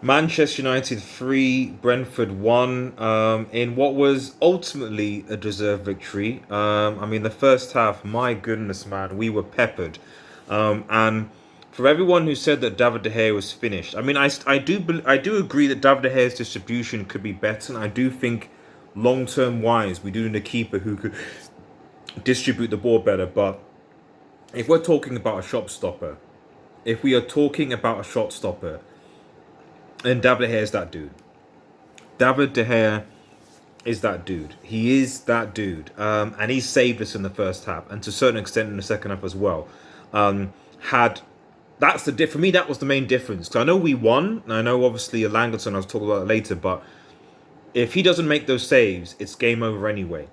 Manchester United 3, Brentford 1, in what was ultimately a deserved victory. I mean, the first half, my goodness, man, we were peppered. And for everyone who said that David De Gea was finished, I mean, I do agree that David De Gea's distribution could be better. And I do think long-term wise, we do need a keeper who could distribute the ball better. But if we're talking about a shot stopper, if we are talking about a shot stopper, and David De Gea is that dude. David De Gea is that dude. He is that dude. And he saved us in the first half, and to a certain extent in the second half as well. Had that's the for me that was the main difference. Because I know we won, and I know obviously Elanga, I'll talk about it later, but if he doesn't make those saves, it's game over anyway.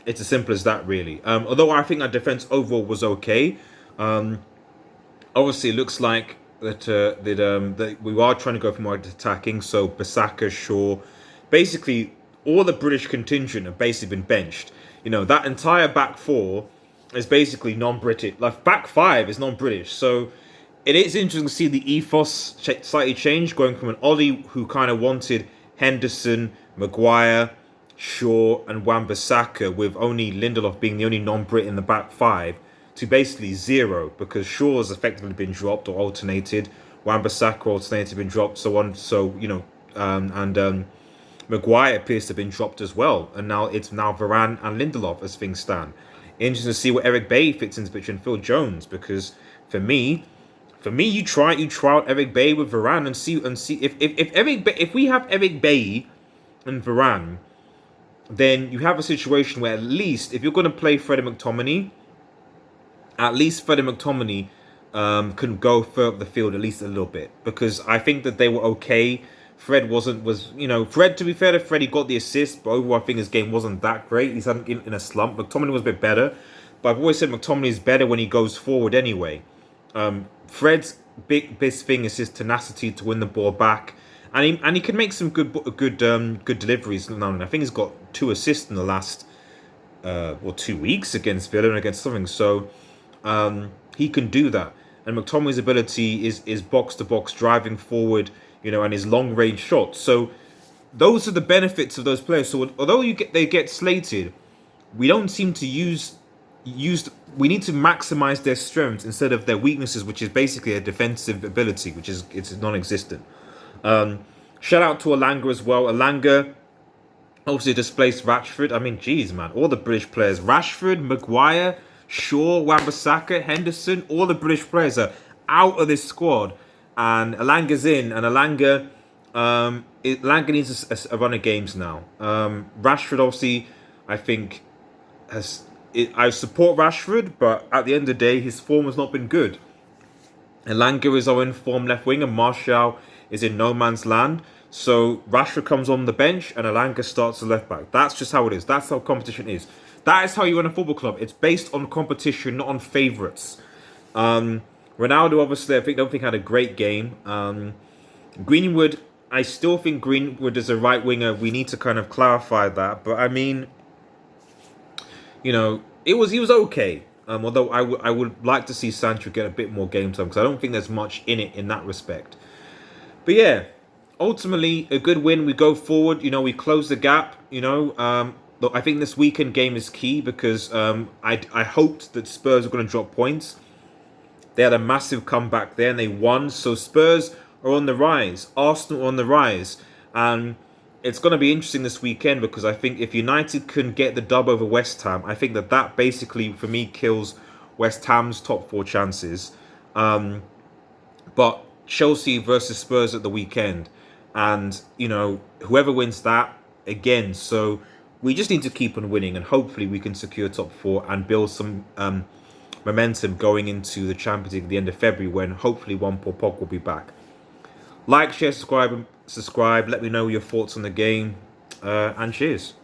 It's as simple as that, really. Although I think our defense overall was okay. Obviously, it looks like that we are trying to go for more attacking. So Bissaka, Shaw, basically all the British contingent have basically been benched. You know, that entire back four is basically non-British. Like back five is non-British. So it is interesting to see the ethos slightly change, going from an Ollie who kind of wanted Henderson, Maguire, Shaw, and Wan-Bissaka, with only Lindelof being the only non-Brit in the back five, to basically zero, because Shaw has effectively been dropped or alternated, Wan-Bissaka alternated, been dropped, so on. So Maguire appears to have been dropped as well, and now it's Varane and Lindelof as things stand. Interesting to see what Eric Bailly fits into the picture and Phil Jones, because for me, you try out Eric Bailly with Varane and see if we have Eric Bailly and Varane, then you have a situation where at least if you're going to play Freddie McTominay, at least Freddie McTominay can go further the field at least a little bit, because I think that they were okay. Fred Fred, to be fair to Fred, he got the assist, but overall I think his game wasn't that great. He's in a slump. McTominay was a bit better, but I've always said McTominay is better when he goes forward anyway. Fred's best thing is his tenacity to win the ball back, and he can make some good deliveries. I think he's got 2 assists in the last 2 weeks against Villa and against something. So he can do that. And McTominay's ability is box to box, driving forward, and his long range shots. So those are the benefits of those players. So although they get slated, we don't seem to use. We need to maximize their strengths instead of their weaknesses, which is basically a defensive ability, which is non-existent. Shout out to Elanga as well. Elanga obviously displaced Rashford. I mean, geez, man, all the British players: Rashford, Maguire, Shaw, Wan-Bissaka, Henderson. All the British players are out of this squad, and Elanga's in. And Elanga needs a run of games now. Rashford, obviously, I think I support Rashford, but at the end of the day, his form has not been good. Elanga is our informed left wing, and Martial is in no man's land. So Rashford comes on the bench, and Elanga starts the left back. That's just how it is. That's how competition is. That is how you run a football club. It's based on competition, not on favourites. Ronaldo, obviously, I don't think had a great game. Greenwood, I still think Greenwood is a right winger. We need to kind of clarify that. But I mean, he was okay. Although I would like to see Sancho get a bit more game time, because I don't think there's much in it in that respect. But yeah, ultimately a good win. We go forward. We close the gap. Look, I think this weekend game is key, because I hoped that Spurs were going to drop points. They had a massive comeback there and they won. So Spurs are on the rise. Arsenal are on the rise. And it's going to be interesting this weekend, because I think if United can get the dub over West Ham, I think that basically, for me, kills West Ham's top 4 chances. But Chelsea versus Spurs at the weekend. And, whoever wins that, again. So we just need to keep on winning, and hopefully we can secure top 4 and build some momentum going into the Champions League at the end of February, when hopefully one Paul Pogba will be back. Like, share, subscribe. Let me know your thoughts on the game, and cheers.